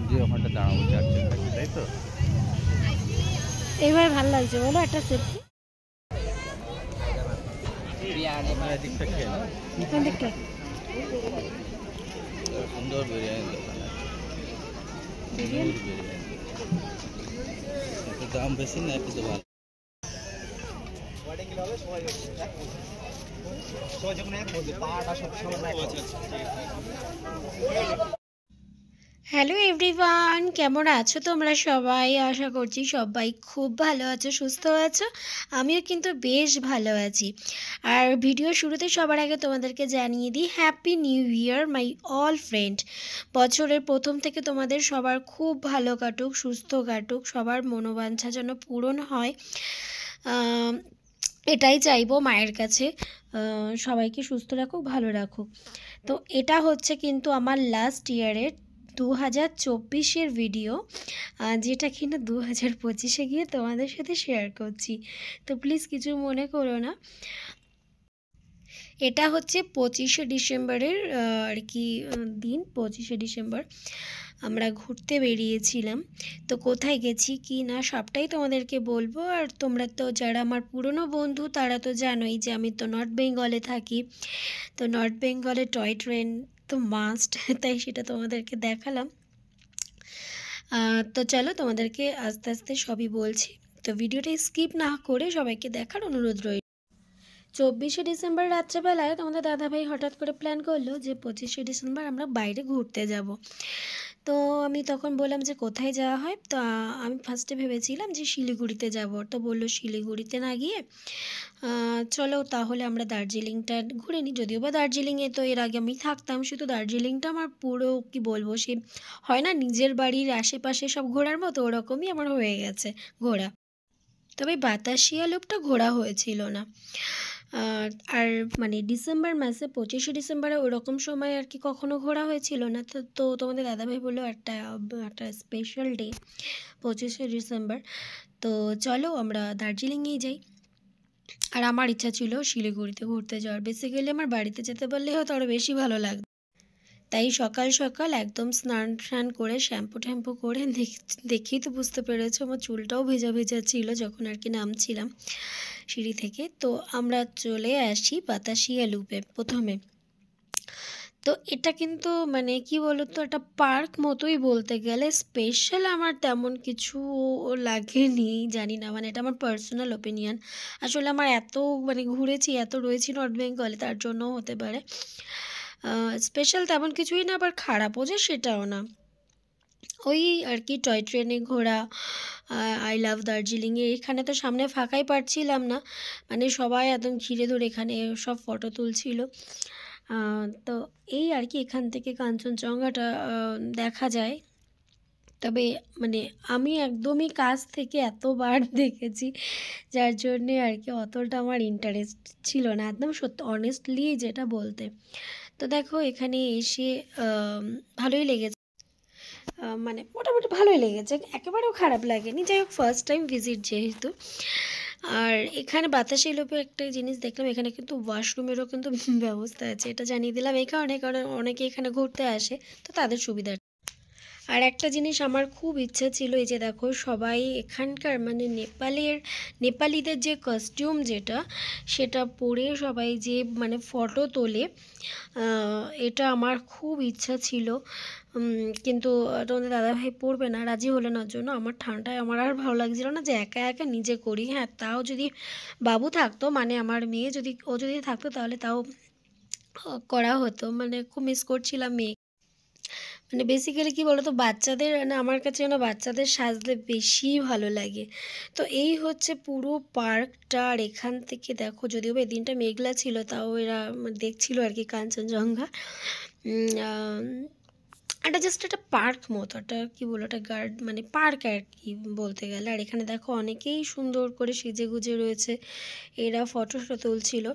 যে ওখানটা দাঁড়াবো 4 চাকা, তাই তো? এইভাবে ভালো লাগছে বলো একটা সেলফি। এদিকটা খেয়ে নাও। কোন দিকটা? সুন্দর বিরিয়ানি দোকান আছে। বিরিয়ানি একটু দাম বেশি না, একটু ভালো। হ্যালো এভরিওয়ান, কেমন আছো তোমরা সবাই? আশা করছি সবাই খুব ভালো আছো, সুস্থ আছো। আমিও কিন্তু বেশ ভালো আছি। আর ভিডিও শুরুতে সবার আগে তোমাদেরকে জানিয়ে দিই happy new year my all friend. বছরের প্রথম থেকে তোমাদের সবার খুব ভালো কাটুক, সুস্থ কাটুক, সবার মনোবাঞ্ছা যেন পূরণ হয়, এটাই চাইবো মায়ের কাছে। সবাইকে সুস্থ রাখুক, ভালো রাখুক। তো এটা হচ্ছে কিন্তু আমার লাস্ট ইয়ারের 2024-এর ভিডিও, যেটা কিনা 2025-এ গিয়ে তোমাদের সাথে শেয়ার করছি। তো প্লিজ কিছু মনে করো না। এটা হচ্ছে 25শে ডিসেম্বরের আর কি দিন। 25শে ডিসেম্বর আমরা ঘুরতে বেরিয়েছিলাম। তো কোথায় গেছি কি না সবটাই তোমাদেরকে বলবো। আর তোমরা তো যারা আমার পুরনো বন্ধু তারা তো জানোই যে আমি তো নর্থ বেঙ্গলে থাকি। তো নর্থ বেঙ্গলে টয় ট্রেন তো মাস্ট, তাই সেটা তোমাদেরকে দেখালাম। তো চলো তোমাদেরকে আস্তে আস্তে সবই বলছি। তো ভিডিওটা স্কিপ না করে সবাইকে দেখার অনুরোধ রইল। 24শে ডিসেম্বর রাত্রেবেলায় তোমাদের দাদাভাই হঠাৎ করে প্ল্যান করলো যে 25শে ডিসেম্বর আমরা বাইরে ঘুরতে যাব। তো আমি তখন বললাম যে কোথায় যাওয়া হয়। তো আমি ফার্স্টে ভেবেছিলাম যে শিলিগুড়িতে যাব। তো বললো শিলিগুড়িতে না গিয়ে চলো তাহলে আমরা দার্জিলিংটা ঘুরে নিই। যদিও বা দার্জিলিংয়ে তো এর আগে আমি থাকতাম, শুধু দার্জিলিংটা আমার পুরো কী বলবো, সে হয় না নিজের বাড়ির আশেপাশে সব ঘোরার মতো, ওরকমই আমার হয়ে গেছে ঘোরা। তবে বাতাসিয়া লুপটা ঘোরা হয়েছিল না। আর মানে ডিসেম্বর মাসে 25শে ডিসেম্বরে ওরকম সময় আর কি কখনো ঘোরা হয়েছিল না। তো তোমাদের দাদাভাই বললো একটা স্পেশাল ডে 25শে ডিসেম্বর, তো চলো আমরা দার্জিলিংয়েই যাই। আর আমার ইচ্ছা ছিল শিলিগুড়িতে ঘুরতে যাওয়ার। বেসিক্যালি আমার বাড়িতে যেতে পারলে হয়তো আরও বেশি ভালো লাগতো। তাই সকাল সকাল একদম স্নান করে শ্যাম্পু ট্যাম্পু করে দেখেই তো বুঝতে পেরেছো আমার চুলটাও ভেজা ভেজা ছিল যখন আর কি নামছিলাম সিঁড়ি থেকে। তো আমরা চলে আসি বাতাসিয়া লুপে প্রথমে। তো এটা কিন্তু মানে কি বলতো, একটা পার্ক মতোই বলতে গেলে। স্পেশাল আমার তেমন কিছু লাগেনি, জানি না, মানে এটা আমার পার্সোনাল ওপিনিয়ন। আসলে আমার এত মানে ঘুরেছি, এত রয়েছি নর্থ বেঙ্গলে, তার জন্য হতে পারে। স্পেশাল তেমন কিছুই না, আবার খারাপও যে সেটাও না। ওই আর কি টয় ট্রেনে ঘোরা, আই লাভ দার্জিলিংয়ে। এখানে তো সামনে ফাঁকাই পাচ্ছিলাম না, মানে সবাই একদম ঘিরে ধরে এখানে সব ফটো তুলছিল। তো এই আর কি এখান থেকে কাঞ্চনজঙ্ঘাটা দেখা যায়। তবে মানে আমি একদমই কাছ থেকে এতবার দেখেছি, যার জন্যে আর কি অতটা আমার ইন্টারেস্ট ছিল না, একদম সত্যি অনেস্টলি যেটা বলতে। তো দেখো এখানে এসে ভালোই লেগেছে, মানে মোটামুটি ভালোই লেগেছে, একেবারেও খারাপ লাগেনি। যাই হোক ফার্স্ট টাইম ভিজিট যেহেতু। আর এখানে বাতাসি লোপে একটা জিনিস দেখলাম, এখানে কিন্তু ওয়াশরুমেরও কিন্তু ব্যবস্থা আছে। এটা জানিয়ে দিলাম এই কারণে, কারণ অনেকে এখানে ঘুরতে আসে, তো তাদের সুবিধা। আর একটা জিনিস আমার খুব ইচ্ছা ছিল, এই যে দেখো সবাই এখানকার মানে নেপালিদের যে কস্টিউম যেটা, সেটা পরে সবাই যে মানে ফটো তোলে, এটা আমার খুব ইচ্ছা ছিল। কিন্তু তোমাদের দাদাভাই পড়বে না, রাজি হলো না। জন্য আমার ঠান্ডায় আমার আর ভালো লাগছিল না যে একা একা নিজে করি। হ্যাঁ, তাও যদি বাবু থাকতো, মানে আমার মেয়ে যদি থাকতো তাহলে তাও করা হতো। মানে খুব মিস করছিলাম মেয়ে। মানে বেসিক্যালি কী বলো তো, বাচ্চাদের না, আমার কাছে যেন বাচ্চাদের সাজলে বেশি ভালো লাগে। তো এই হচ্ছে পুরো পার্কটা। আর এখান থেকে দেখো, যদিও বা দিনটা মেঘলা ছিল, তাও এরা দেখছিল আর কি কাঞ্চনজঙ্ঘা। এটা জাস্ট একটা পার্ক মতো, একটা কী বলো, একটা মানে পার্ক আর কি বলতে গেলে। আর এখানে দেখো অনেকেই সুন্দর করে সেজে গুজে রয়েছে, এরা ফটো তুলছিল।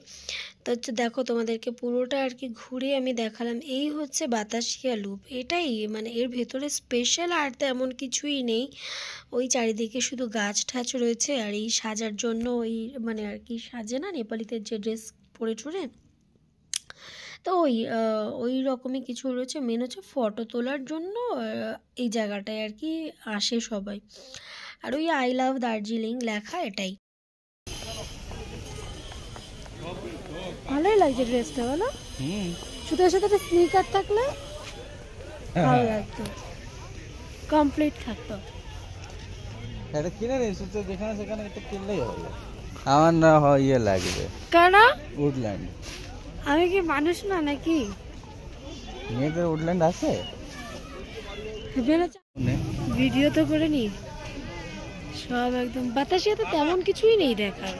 তো হচ্ছে দেখো তোমাদেরকে পুরোটা আর কি ঘুরে আমি দেখালাম। এই হচ্ছে বাতাসিয়া লুপ, এটাই মানে এর ভেতরে স্পেশাল আর তেমন কিছুই নেই। ওই চারিদিকে শুধু গাছ ঠাছ রয়েছে, আর এই সাজার জন্য ওই মানে আর কি সাজে না নেপালিদের যে ড্রেস পরে টরে, তো ওই রকমই কিছু রয়েছে। মেন হচ্ছে ফটো তোলার জন্য এই জায়গাটায় আর কি আসে সবাই। আর ওই আই লাভ দার্জিলিং লেখা এটাই। ভালোই লাগছে ড্রেসটা, বলো? শুধু এর সাথে একটা স্নিকার থাকলে ভালো লাগতো, কমপ্লিট থাকতো। এটা কিনে নিস, তো যেখানে সেখানে এটা কিনলেই হবে। আমার না হয় ইয়ে লাগবে, কেন? উডল্যান্ড। আমি কি মানুষ না নাকি? মেয়েদের উডল্যান্ড আছে? ভিডিও তো করে নি সব, একদম বাতাসে তো তেমন কিছুই নেই দেখার।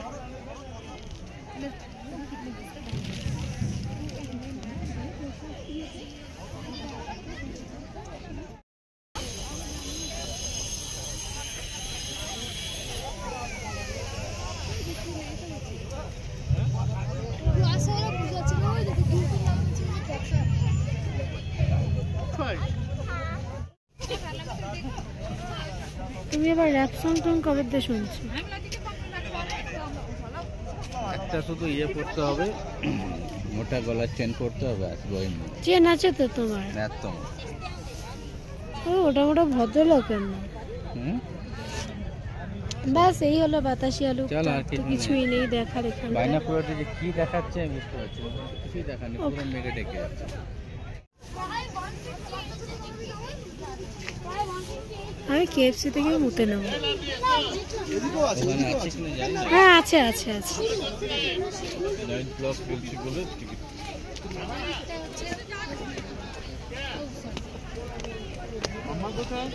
তুমি আবার র্যাপ সং টং কবে দিয়ে শুনছো? একটা শুধু ইয়ে করতে হবে, মোটা গলার চেন করতে হবে, আসবো। চেন আছে তো তোমার? একদম। ওটা মোটা ভদ্রলোকের না। ব্যাস এই হলো বাতাসি আলু, কিছুই নেই দেখার এখানে। বাইনাকুলারে যে কি দেখাচ্ছে আমি বুঝতে পারছি না, কিছুই দেখানি, পুরো মেঘে ঢেকে যাচ্ছে। আমি কেএফসি থেকে মুতে নেব। ওখানে আছে কিনা জানি না। হ্যাঁ আছে আছে আছে। 9 ব্লক বলছি বলে টিকিট। আমার কোথায়?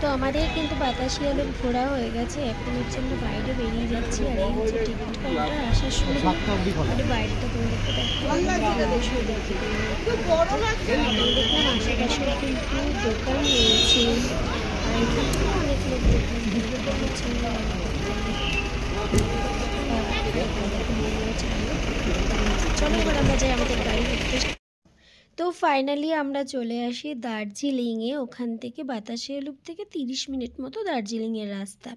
তো আমাদের কিন্তু বাতাসি আলু ঘোরা হয়ে গেছে, এখন হচ্ছে আমরা বাইরে বেরিয়ে যাচ্ছি। আর এই হচ্ছে টিকিট কাউন্টার আসার সময় বাইরেটা তোমাদেরকে দেখলাম আশেপাশে কিন্তু দোকান রয়েছে। আর এখানে অনেক লোক চলো এবার আমরা যাই আমাদের গাড়ি দেখতে। তো ফাইনালি আমরা চলে আসি দার্জিলিংয়ে। ওখান থেকে বাতাসি আলু থেকে 30 মিনিট মতো দার্জিলিংয়ের রাস্তা।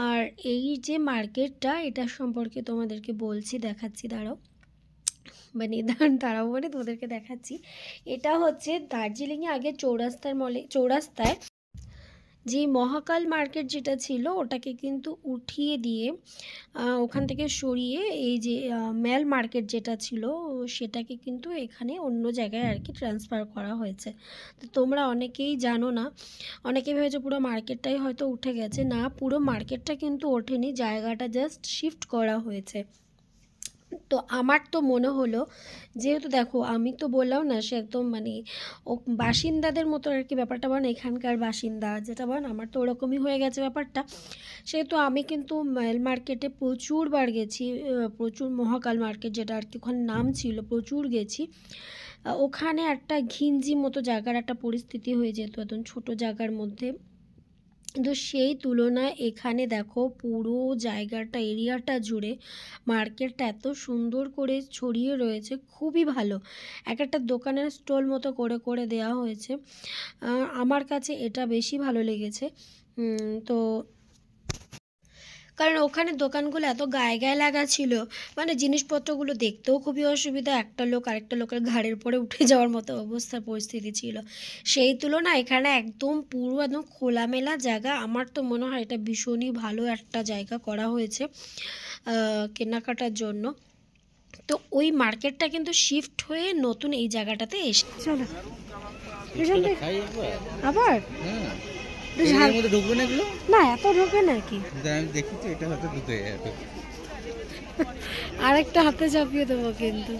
আর এই যে মার্কেটটা, এটা সম্পর্কে তোমাদেরকে বলছি, দেখাচ্ছি, দাঁড়াও মানে তোমাদেরকে দেখাচ্ছি। এটা হচ্ছে দার্জিলিংয়ে আগে চৌরাস্তায় যে মহাকাল মার্কেট যেটা ছিল ওটাকে কিন্তু উঠিয়ে দিয়ে ওখান থেকে সরিয়ে এই যে মেল মার্কেট যেটা ছিল সেটাকে কিন্তু এখানে অন্য জায়গায় আর কি ট্রান্সফার করা হয়েছে। তো তোমরা অনেকেই জানো না, অনেকে ভেবেছে পুরো মার্কেটটাই হয়তো উঠে গেছে। না, পুরো মার্কেটটা কিন্তু ওঠেনি, জায়গাটা জাস্ট শিফট করা হয়েছে। তো আমার তো মনে হলো, যেহেতু দেখো আমি তো বললাম না সে একদম মানে ও বাসিন্দাদের মতো আর কি ব্যাপারটা, বলেন এখানকার বাসিন্দা যেটা বলেন, আমার তো ওরকমই হয়ে গেছে ব্যাপারটা। সেহেতু আমি কিন্তু মেল মার্কেটে প্রচুরবার গেছি, প্রচুর মহাকাল মার্কেট যেটা আর কি ওখানে নাম ছিল, প্রচুর গেছি। ওখানে একটা ঘিঞ্জি মতো জায়গার একটা পরিস্থিতি হয়ে যেত একদম ছোটো জায়গার মধ্যে। কিন্তু সেই তুলনায় এখানে দেখো পুরো জায়গাটা, এরিয়াটা জুড়ে মার্কেটটা এত সুন্দর করে ছড়িয়ে রয়েছে, খুবই ভালো। এক একটা দোকানের স্টল মতো করে করে দেওয়া হয়েছে। আমার কাছে এটা বেশি ভালো লেগেছে। তো কারণ ওখানে দোকানগুলো এত গায়ে গায়ে লাগা ছিল, মানে জিনিসপত্রগুলো দেখতেও খুবই অসুবিধা, একটা লোক আরেকটা লোকের ঘাড়ের পরে উঠে যাওয়ার মতো অবস্থা পরিস্থিতি ছিল। সেই তুলনায় এখানে একদম পুরো একদম খোলামেলা জায়গা। আমার তো মনে হয় এটা ভীষণই ভালো একটা জায়গা করা হয়েছে কেনাকাটার জন্য। তো ওই মার্কেটটা কিন্তু শিফট হয়ে নতুন এই জায়গাটাতে এসে চলো আবার ঢুকবে না এগুলো, না এত ঢোকে নাকি, আমি দেখি তো এটা হয়তো ঢুকে আরেকটা হাতে চাপিয়ে দেবো কিন্তু।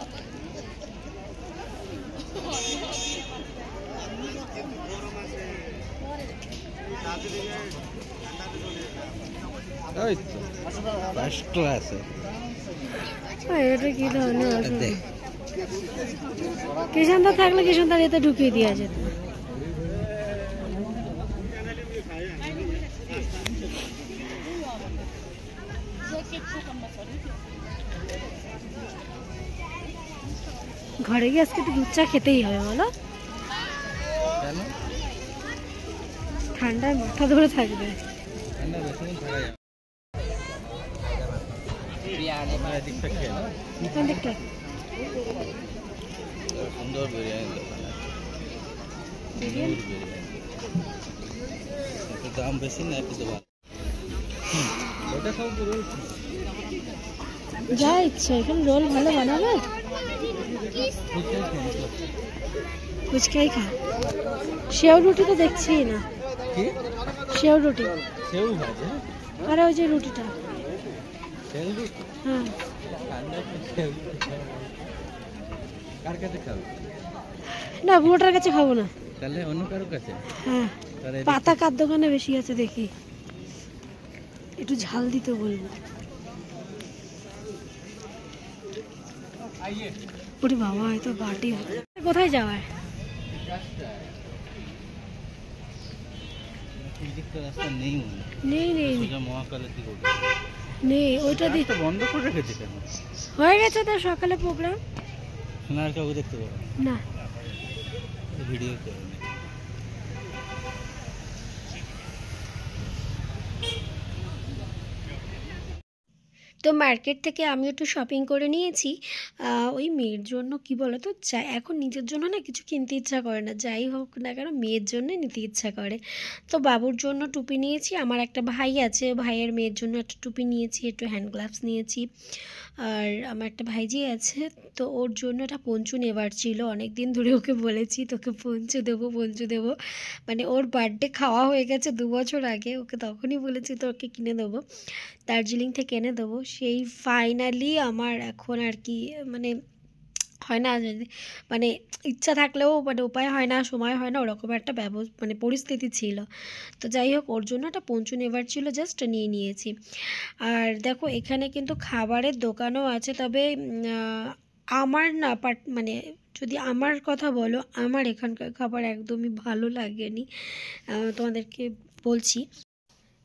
এটা কি ধরনের কিষানদা থাকলে কিষানদার এতে ঢুকিয়ে দেওয়া যেত। ঘরে গিয়ে আজকে একটু দুধ চা খেতেই হবে বলো, ঠান্ডায় মাথা ধরে থাকবে। সুন্দর বিরিয়ানি, দাম বেশি না একটু দেওয়া, যা ইচ্ছা এখানে রোল ভালো বানাবে, ফুচকাই খা। সেও রুটি তো দেখছি না, সেও রুটি, আরে ওই যে রুটিটা, হ্যাঁ না বুড়োটার কাছে খাবো না, তাহলে অন্য কারোর কাছে। হ্যাঁ পাতা কার দোকানে বেশি আছে দেখি, একটু ঝাল দিতে বলবো। ওরে বাবা হয়তো বাটি কোথায় যাওয়ার নেই নেই নেই মহাকালের দিকে নেই, ওইটা দিয়ে বন্ধ করে রেখেছে কেন? হয়ে গেছে তো সকালে প্রোগ্রাম, সোনার কাউকে দেখতে পাবো না ভিডিও করে। তো মার্কেট থেকে আমি একটু শপিং করে নিয়েছি। ওই মেয়ের জন্য কি বলো তো, এখন নিজের জন্য না কিছু কিনতে ইচ্ছা করে না, যাই হোক না কেন মেয়ের জন্য নিতে ইচ্ছা করে। তো বাবুর জন্য টুপি নিয়েছি, আমার একটা ভাই আছে, ভাইয়ের মেয়ের জন্য একটা টুপি নিয়েছি, একটু হ্যান্ড গ্লাভস নিয়েছি, আর আমার একটা ভাইজি আছে তো ওর জন্য একটা পঞ্চু নেবার ছিল, অনেক দিন ধরে ওকে বলেছি তোকে পঞ্চু দেবো, মানে ওর বার্থডে খাওয়া হয়ে গেছে 2 বছর আগে, ওকে তখনই বলেছি তোকে কিনে দেবো, দার্জিলিং থেকে এনে দেবো। সেই ফাইনালি আমার এখন আর কি মানে হয় না, মানে ইচ্ছা থাকলেও মানে উপায় হয় না, সময় হয় না, ওরকম একটা মানে পরিস্থিতি ছিল। তো যাই হোক ওর জন্য একটা পঞ্চু নেবার ছিল, জাস্ট নিয়ে নিয়েছি। আর দেখো এখানে কিন্তু খাবারের দোকানও আছে, তবে আমার না মানে যদি আমার কথা বলো, আমার এখানকার খাবার একদমই ভালো লাগেনি, তোমাদেরকে বলছি।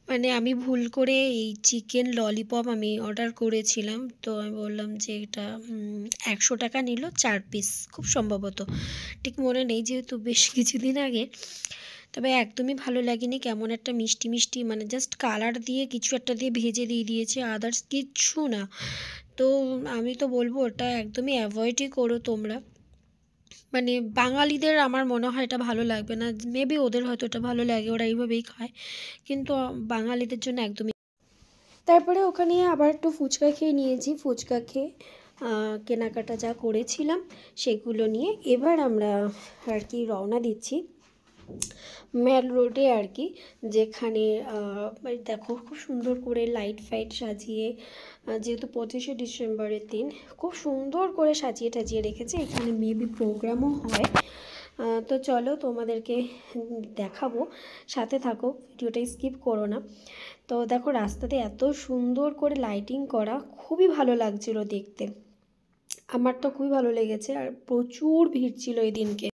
মানে আমি ভুল করে এই চিকেন ললিপপ আমি অর্ডার করেছিলাম, তো আমি বললাম যে এটা 100 টাকা নিল 4 পিস, খুব সম্ভবত, ঠিক মনে নেই যেহেতু বেশ কিছুদিন আগে। তবে একদমই ভালো লাগেনি, কেমন একটা মিষ্টি মিষ্টি, মানে জাস্ট কালার দিয়ে কিছু একটা দিয়ে ভেজে দিয়ে দিয়েছে, আদার্স কিচ্ছু না। তো আমি তো বলবো ওটা একদমই অ্যাভয়েডই করো তোমরা, মানে বাঙালিদের আমার মনে হয় এটা ভালো লাগবে না, মেবি ওদের হয়তো এটা ভালো লাগে, ওরা এইভাবেই খায়, কিন্তু বাঙালিদের জন্য একদমই। তারপরে ওখানে আবার একটু ফুচকা খেয়ে নিয়েছি, ফুচকা খেয়ে কেনাকাটা যা করেছিলাম সেগুলো নিয়ে এবার আমরা আর কি রওনা দিচ্ছি মেল রোডে আর কি, যেখানে দেখো খুব সুন্দর করে লাইট ফাইট সাজিয়ে, যেহেতু 25শে ডিসেম্বরের দিন খুব সুন্দর করে সাজিয়ে টাজিয়ে রেখেছে, এখানে মেবি প্রোগ্রামও হয়। তো চলো তোমাদেরকে দেখাবো, সাথে থাকো, ভিডিওটা স্কিপ করো না। তো দেখো রাস্তাতে এত সুন্দর করে লাইটিং করা, খুবই ভালো লাগছিল দেখতে, আমার তো খুবই ভালো লেগেছে, আর প্রচুর ভিড় ছিল এই দিনকে।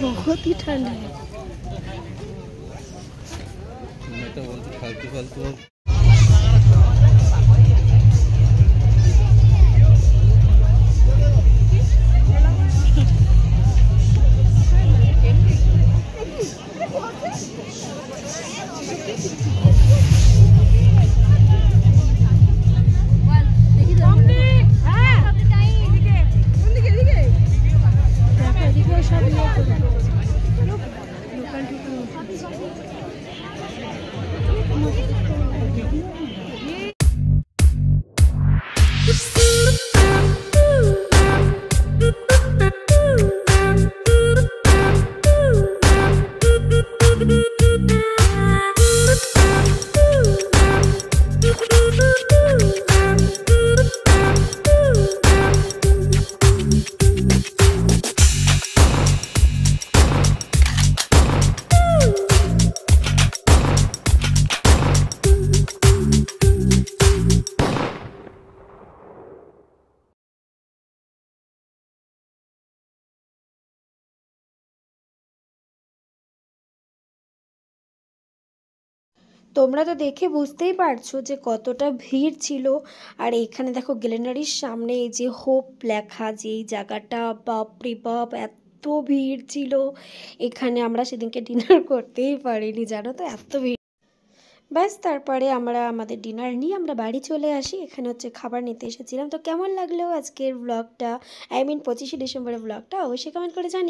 बहुत ही ठंड है, मैं तो बोलती फालतू তোমরা তো দেখে বুঝতেই পারছো যে কতটা ভিড় ছিল। আর এখানে দেখো গ্যালারির সামনে এই যে হোপ লেখা যে এই জায়গাটা, বাপরে বাপ এত ভিড় ছিল। এখানে আমরা সেদিনকে ডিনার করতেই পারিনি, জানো তো, এত ভিড়। ব্যাস তারপরে আমরা আমাদের ডিনার নিয়ে আমরা বাড়ি চলে আসি। এখানে হচ্ছে খাবার নিতে এসেছিলাম। তো কেমন লাগলো আজকের ব্লগটা, 25শে ডিসেম্বরের ব্লগটা, অবশ্যই কমেন্ট করে জানিয়ে।